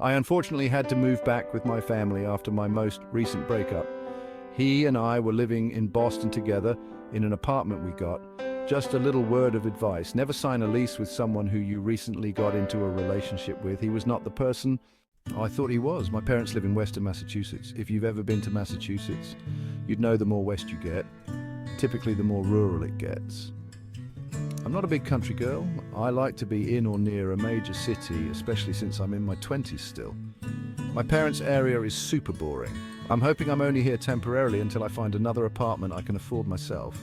I unfortunately had to move back with my family after my most recent breakup. He and I were living in Boston together in an apartment we got. Just a little word of advice: never sign a lease with someone who you recently got into a relationship with. He was not the person I thought he was. My parents live in Western Massachusetts. If you've ever been to Massachusetts, you'd know the more west you get, typically the more rural it gets. I'm not a big country girl. I like to be in or near a major city, especially since I'm in my 20s still. My parents' area is super boring. I'm hoping I'm only here temporarily until I find another apartment I can afford myself.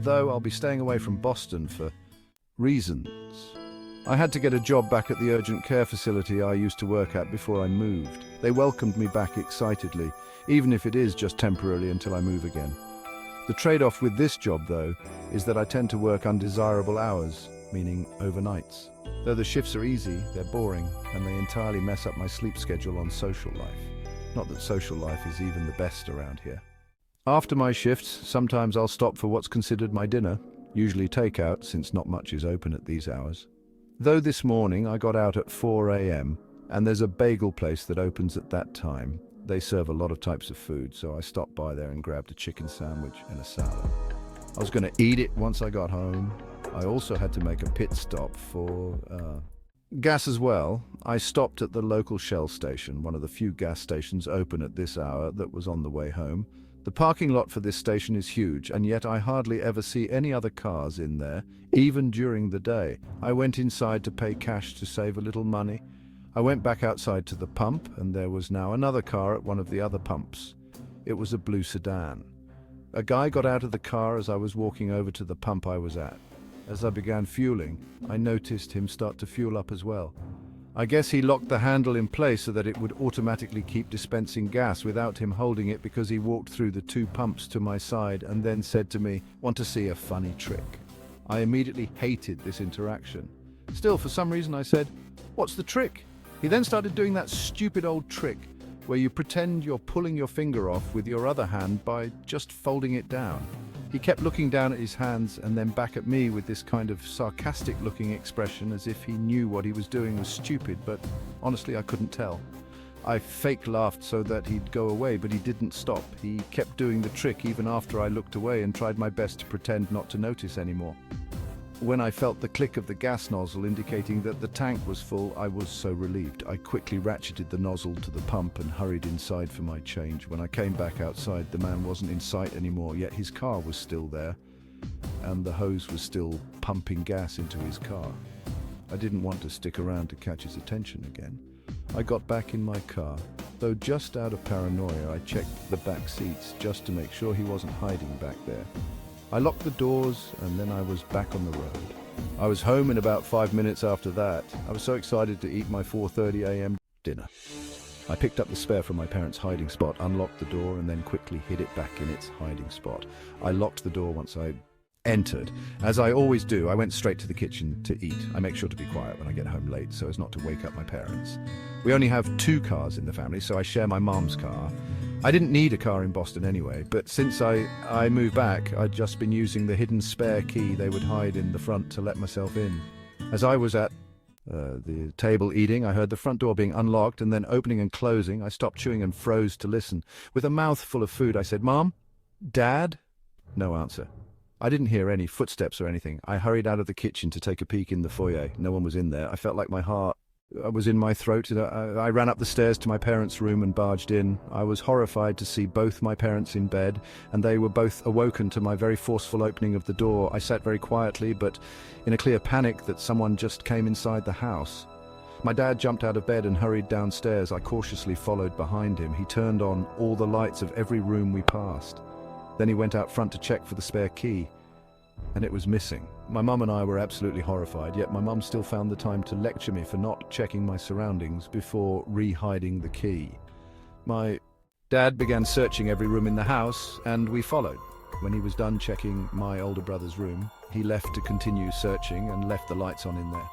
Though I'll be staying away from Boston for reasons. I had to get a job back at the urgent care facility I used to work at before I moved. They welcomed me back excitedly, even if it is just temporarily until I move again. The trade-off with this job, though, is that I tend to work undesirable hours, meaning overnights. Though the shifts are easy, they're boring, and they entirely mess up my sleep schedule on social life. Not that social life is even the best around here. After my shifts, sometimes I'll stop for what's considered my dinner, usually takeout, since not much is open at these hours. Though this morning I got out at 4 a.m, and there's a bagel place that opens at that time. They serve a lot of types of food, so I stopped by there and grabbed a chicken sandwich and a salad. I was going to eat it once I got home. I also had to make a pit stop for gas as well. I stopped at the local Shell station, one of the few gas stations open at this hour, that was on the way home. The parking lot for this station is huge, and yet I hardly ever see any other cars in there, even during the day. I went inside to pay cash to save a little money. I went back outside to the pump, and there was now another car at one of the other pumps. It was a blue sedan. A guy got out of the car as I was walking over to the pump I was at. As I began fueling, I noticed him start to fuel up as well. I guess he locked the handle in place so that it would automatically keep dispensing gas without him holding it, because he walked through the two pumps to my side and then said to me, "Want to see a funny trick?" I immediately hated this interaction. Still, for some reason, I said, "What's the trick?" He then started doing that stupid old trick where you pretend you're pulling your finger off with your other hand by just folding it down. He kept looking down at his hands and then back at me with this kind of sarcastic-looking expression, as if he knew what he was doing was stupid, but honestly I couldn't tell. I fake laughed so that he'd go away, but he didn't stop. He kept doing the trick even after I looked away and tried my best to pretend not to notice anymore. When I felt the click of the gas nozzle indicating that the tank was full, I was so relieved. I quickly ratcheted the nozzle to the pump and hurried inside for my change. When I came back outside, the man wasn't in sight anymore, yet his car was still there, and the hose was still pumping gas into his car. I didn't want to stick around to catch his attention again. I got back in my car, though just out of paranoia I checked the back seats just to make sure he wasn't hiding back there. I locked the doors, and then I was back on the road. I was home in about 5 minutes after that. I was so excited to eat my 4:30 a.m. dinner. I picked up the spare from my parents' hiding spot, unlocked the door, and then quickly hid it back in its hiding spot. I locked the door once I entered. As I always do, I went straight to the kitchen to eat. I make sure to be quiet when I get home late so as not to wake up my parents. We only have 2 cars in the family, so I share my mom's car. I didn't need a car in Boston anyway, but since I moved back, I'd just been using the hidden spare key they would hide in the front to let myself in. As I was at the table eating, I heard the front door being unlocked and then opening and closing. I stopped chewing and froze to listen. With a mouthful of food, I said, "Mom? Dad?" No answer. I didn't hear any footsteps or anything. I hurried out of the kitchen to take a peek in the foyer. No one was in there. I felt like my heart was in my throat. I ran up the stairs to my parents' room and barged in. I was horrified to see both my parents in bed, and they were both awoken to my very forceful opening of the door. I sat very quietly, but in a clear panic that someone just came inside the house. My dad jumped out of bed and hurried downstairs. I cautiously followed behind him. He turned on all the lights of every room we passed. Then he went out front to check for the spare key, and it was missing. My mum and I were absolutely horrified, yet my mum still found the time to lecture me for not checking my surroundings before re-hiding the key. My dad began searching every room in the house, and we followed. When he was done checking my older brother's room, he left to continue searching and left the lights on in there.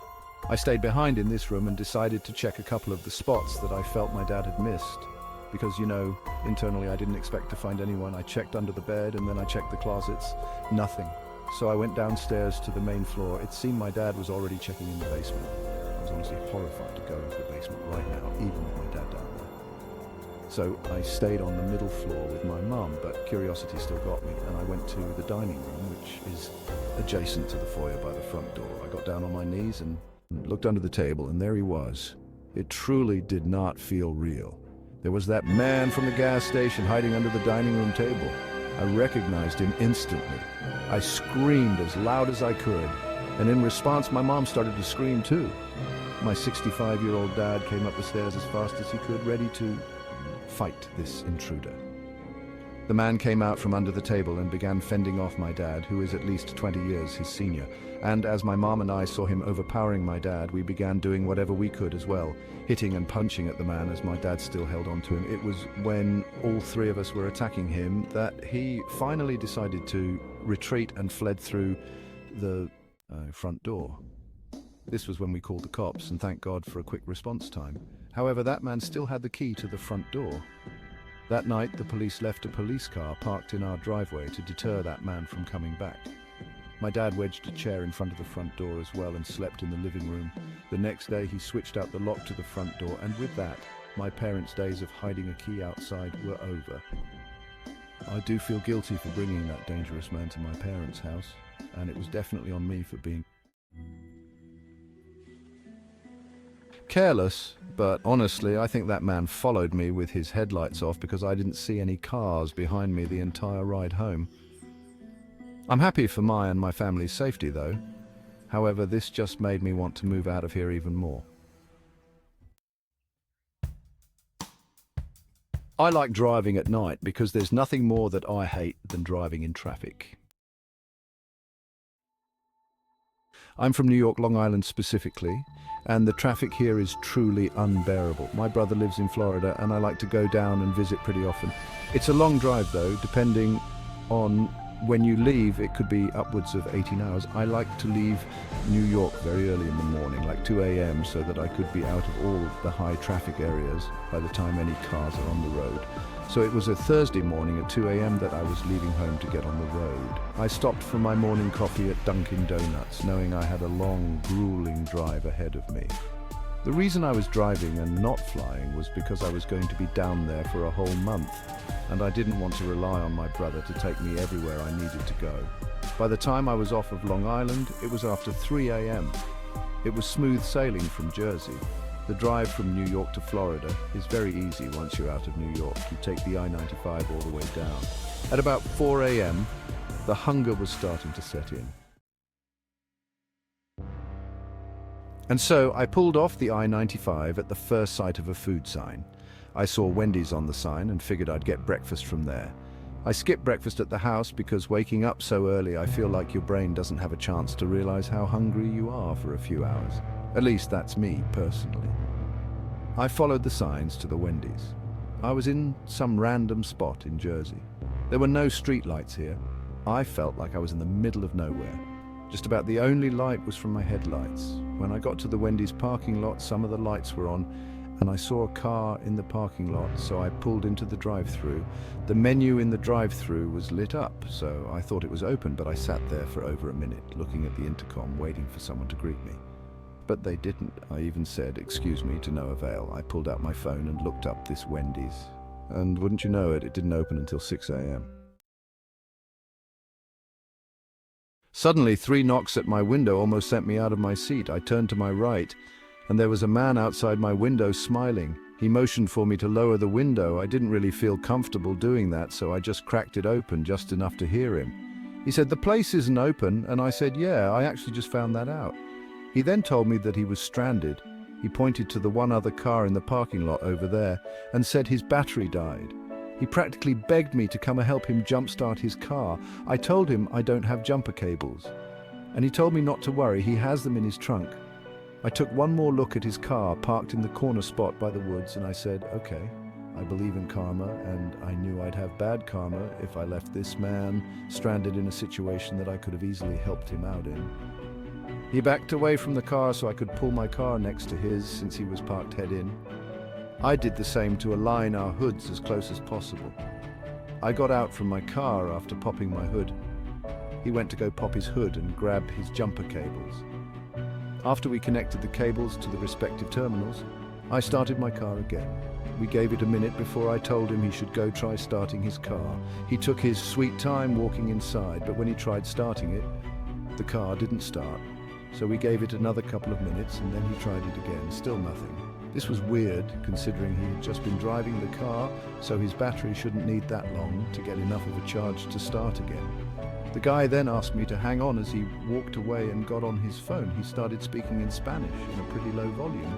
I stayed behind in this room and decided to check a couple of the spots that I felt my dad had missed. Because, internally I didn't expect to find anyone. I checked under the bed, and then I checked the closets. Nothing. So I went downstairs to the main floor. It seemed my dad was already checking in the basement. I was honestly horrified to go into the basement right now, even with my dad down there. So I stayed on the middle floor with my mum, but curiosity still got me, and I went to the dining room, which is adjacent to the foyer by the front door. I got down on my knees and looked under the table, and there he was. It truly did not feel real. There was that man from the gas station hiding under the dining room table. I recognized him instantly. I screamed as loud as I could, and in response, my mom started to scream too. My 65-year-old dad came up the stairs as fast as he could, ready to fight this intruder. The man came out from under the table and began fending off my dad, who is at least 20 years his senior. And as my mom and I saw him overpowering my dad, we began doing whatever we could as well, hitting and punching at the man as my dad still held on to him. It was when all three of us were attacking him that he finally decided to retreat and fled through the front door. This was when we called the cops, and thank God for a quick response time. However, that man still had the key to the front door. That night, the police left a police car parked in our driveway to deter that man from coming back. My dad wedged a chair in front of the front door as well and slept in the living room. The next day, he switched out the lock to the front door, and with that, my parents' days of hiding a key outside were over. I do feel guilty for bringing that dangerous man to my parents' house, and it was definitely on me for being careless, but honestly, I think that man followed me with his headlights off because I didn't see any cars behind me the entire ride home. I'm happy for my and my family's safety though. However, this just made me want to move out of here even more. I like driving at night because there's nothing more that I hate than driving in traffic. I'm from New York, Long Island specifically, and the traffic here is truly unbearable. My brother lives in Florida, and I like to go down and visit pretty often. It's a long drive though, depending on when you leave, it could be upwards of 18 hours. I like to leave New York very early in the morning, like 2 a.m., so that I could be out of all the high traffic areas by the time any cars are on the road. So it was a Thursday morning at 2 a.m. that I was leaving home to get on the road. I stopped for my morning coffee at Dunkin' Donuts, knowing I had a long, grueling drive ahead of me. The reason I was driving and not flying was because I was going to be down there for a whole month, and I didn't want to rely on my brother to take me everywhere I needed to go. By the time I was off of Long Island, it was after 3 a.m. It was smooth sailing from Jersey. The drive from New York to Florida is very easy once you're out of New York. You take the I-95 all the way down. At about 4 a.m., the hunger was starting to set in. And so I pulled off the I-95 at the first sight of a food sign. I saw Wendy's on the sign and figured I'd get breakfast from there. I skipped breakfast at the house because waking up so early, I feel like your brain doesn't have a chance to realize how hungry you are for a few hours. At least that's me, personally. I followed the signs to the Wendy's. I was in some random spot in Jersey. There were no streetlights here. I felt like I was in the middle of nowhere. Just about the only light was from my headlights. When I got to the Wendy's parking lot, some of the lights were on, and I saw a car in the parking lot, so I pulled into the drive-thru. The menu in the drive-thru was lit up, so I thought it was open, but I sat there for over a minute, looking at the intercom, waiting for someone to greet me. But they didn't. I even said, "Excuse me," to no avail. I pulled out my phone and looked up this Wendy's. And wouldn't you know it, it didn't open until 6 a.m. Suddenly, 3 knocks at my window almost sent me out of my seat. I turned to my right, and there was a man outside my window smiling. He motioned for me to lower the window. I didn't really feel comfortable doing that, so I just cracked it open just enough to hear him. He said, "The place isn't open," and I said, "Yeah, I actually just found that out." He then told me that he was stranded. He pointed to the one other car in the parking lot over there and said his battery died. He practically begged me to come and help him jumpstart his car. I told him I don't have jumper cables, and he told me not to worry, he has them in his trunk. I took one more look at his car parked in the corner spot by the woods, and I said, okay, I believe in karma, and I knew I'd have bad karma if I left this man stranded in a situation that I could have easily helped him out in. He backed away from the car so I could pull my car next to his since he was parked head in. I did the same to align our hoods as close as possible. I got out from my car after popping my hood. He went to go pop his hood and grab his jumper cables. After we connected the cables to the respective terminals, I started my car again. We gave it a minute before I told him he should go try starting his car. He took his sweet time walking inside, but when he tried starting it, the car didn't start. So we gave it another couple of minutes and then he tried it again, still nothing. This was weird, considering he had just been driving the car, so his battery shouldn't need that long to get enough of a charge to start again. The guy then asked me to hang on as he walked away and got on his phone. He started speaking in Spanish in a pretty low volume.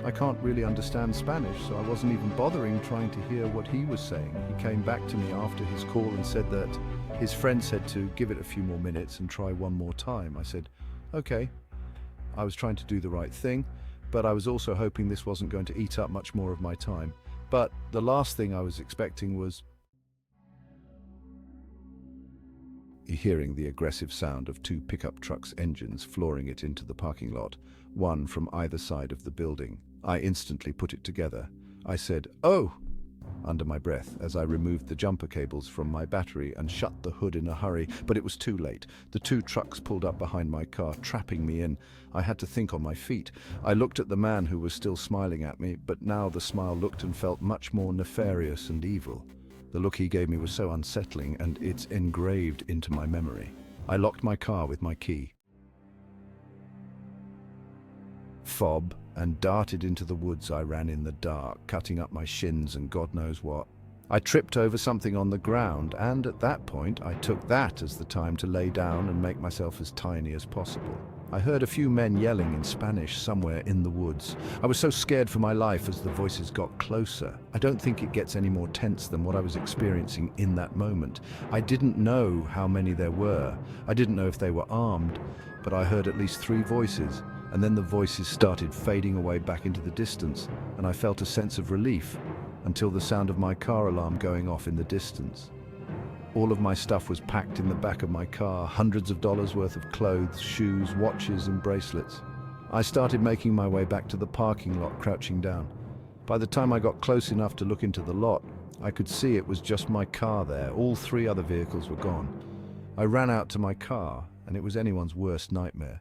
I can't really understand Spanish, so I wasn't even bothering trying to hear what he was saying. He came back to me after his call and said that his friend said to give it a few more minutes and try one more time. I said, okay. I was trying to do the right thing, but I was also hoping this wasn't going to eat up much more of my time. But the last thing I was expecting was hearing the aggressive sound of two pickup trucks' engines flooring it into the parking lot, one from either side of the building. I instantly put it together. I said, "Oh!" under my breath as I removed the jumper cables from my battery and shut the hood in a hurry, but it was too late. The two trucks pulled up behind my car, trapping me in. I had to think on my feet. I looked at the man who was still smiling at me, but now the smile looked and felt much more nefarious and evil. The look he gave me was so unsettling, and it's engraved into my memory. I locked my car with my key, fob, and darted into the woods. I ran in the dark, cutting up my shins and God knows what. I tripped over something on the ground, and at that point I took that as the time to lay down and make myself as tiny as possible. I heard a few men yelling in Spanish somewhere in the woods. I was so scared for my life as the voices got closer. I don't think it gets any more tense than what I was experiencing in that moment. I didn't know how many there were. I didn't know if they were armed, but I heard at least 3 voices. And then the voices started fading away back into the distance, and I felt a sense of relief until the sound of my car alarm going off in the distance. All of my stuff was packed in the back of my car, hundreds of dollars worth of clothes, shoes, watches, and bracelets. I started making my way back to the parking lot, crouching down. By the time I got close enough to look into the lot, I could see it was just my car there. All 3 other vehicles were gone. I ran out to my car, and it was anyone's worst nightmare.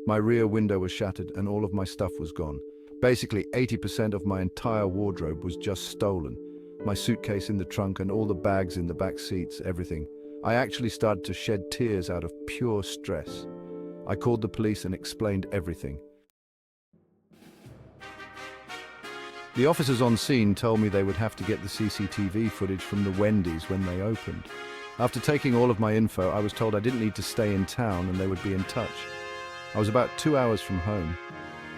My rear window was shattered and all of my stuff was gone. Basically, 80% of my entire wardrobe was just stolen. My suitcase in the trunk and all the bags in the back seats, everything. I actually started to shed tears out of pure stress. I called the police and explained everything. The officers on scene told me they would have to get the CCTV footage from the Wendy's when they opened. After taking all of my info, I was told I didn't need to stay in town and they would be in touch. I was about 2 hours from home.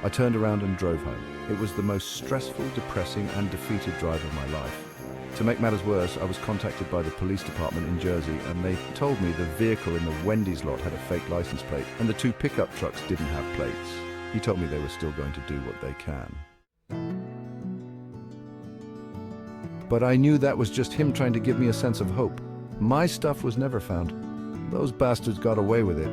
I turned around and drove home. It was the most stressful, depressing, and defeated drive of my life. To make matters worse, I was contacted by the police department in Jersey, and they told me the vehicle in the Wendy's lot had a fake license plate, and the 2 pickup trucks didn't have plates. He told me they were still going to do what they can. But I knew that was just him trying to give me a sense of hope. My stuff was never found. Those bastards got away with it.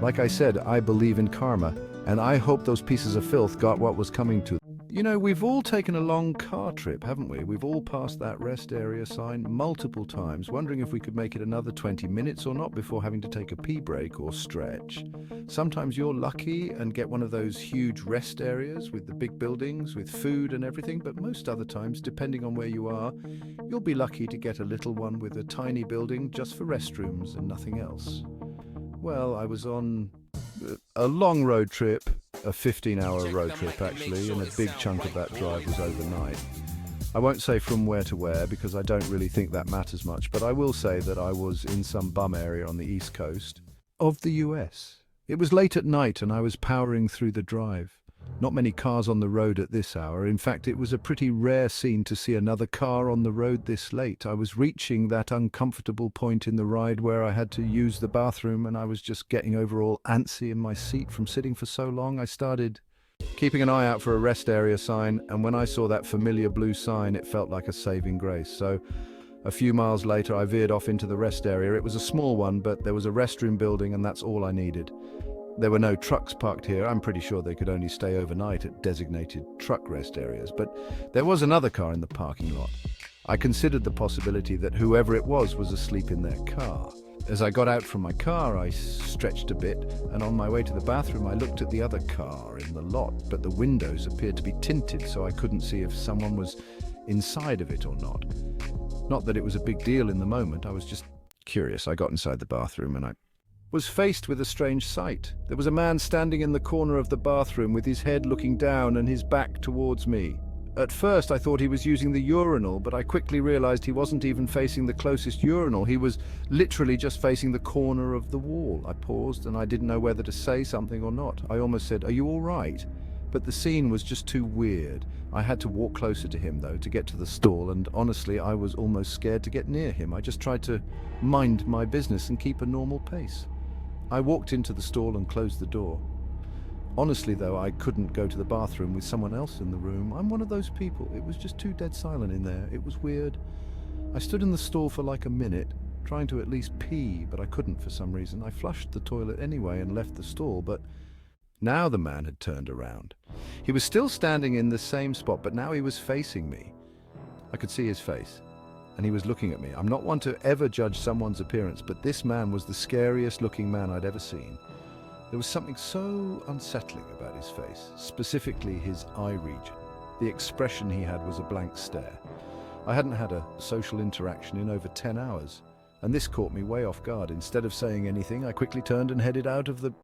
Like I said, I believe in karma, and I hope those pieces of filth got what was coming to them. You know, we've all taken a long car trip, haven't we? We've all passed that rest area sign multiple times, wondering if we could make it another 20 minutes or not before having to take a pee break or stretch. Sometimes you're lucky and get one of those huge rest areas with the big buildings, with food and everything, but most other times, depending on where you are, you'll be lucky to get a little one with a tiny building just for restrooms and nothing else. Well, I was on a long road trip, a 15-hour road trip actually, and a big chunk of that drive was overnight. I won't say from where to where because I don't really think that matters much, but I will say that I was in some bum area on the east coast of the US. It was late at night and I was powering through the drive. Not many cars on the road at this hour. In fact, it was a pretty rare scene to see another car on the road this late. I was reaching that uncomfortable point in the ride where I had to use the bathroom and I was just getting over all antsy in my seat from sitting for so long. I started keeping an eye out for a rest area sign, and when I saw that familiar blue sign, it felt like a saving grace. So a few miles later, I veered off into the rest area. It was a small one, but there was a restroom building and that's all I needed. There were no trucks parked here. I'm pretty sure they could only stay overnight at designated truck rest areas, but there was another car in the parking lot. I considered the possibility that whoever it was asleep in their car. As I got out from my car, I stretched a bit, and on my way to the bathroom, I looked at the other car in the lot, but the windows appeared to be tinted, so I couldn't see if someone was inside of it or not. Not that it was a big deal in the moment, I was just curious. I got inside the bathroom and I was faced with a strange sight. There was a man standing in the corner of the bathroom with his head looking down and his back towards me. At first I thought he was using the urinal, but I quickly realized he wasn't even facing the closest urinal. He was literally just facing the corner of the wall. I paused and I didn't know whether to say something or not. I almost said, "Are you all right?" But the scene was just too weird. I had to walk closer to him, though, to get to the stall, and honestly, I was almost scared to get near him. I just tried to mind my business and keep a normal pace. I walked into the stall and closed the door. Honestly, though, I couldn't go to the bathroom with someone else in the room. I'm one of those people. It was just too dead silent in there. It was weird. I stood in the stall for like a minute, trying to at least pee, but I couldn't for some reason. I flushed the toilet anyway and left the stall, but now the man had turned around. He was still standing in the same spot, but now he was facing me. I could see his face, and he was looking at me. I'm not one to ever judge someone's appearance, but this man was the scariest looking man I'd ever seen. There was something so unsettling about his face, specifically his eye region. The expression he had was a blank stare. I hadn't had a social interaction in over 10 hours, and this caught me way off guard. Instead of saying anything, I quickly turned and headed out of the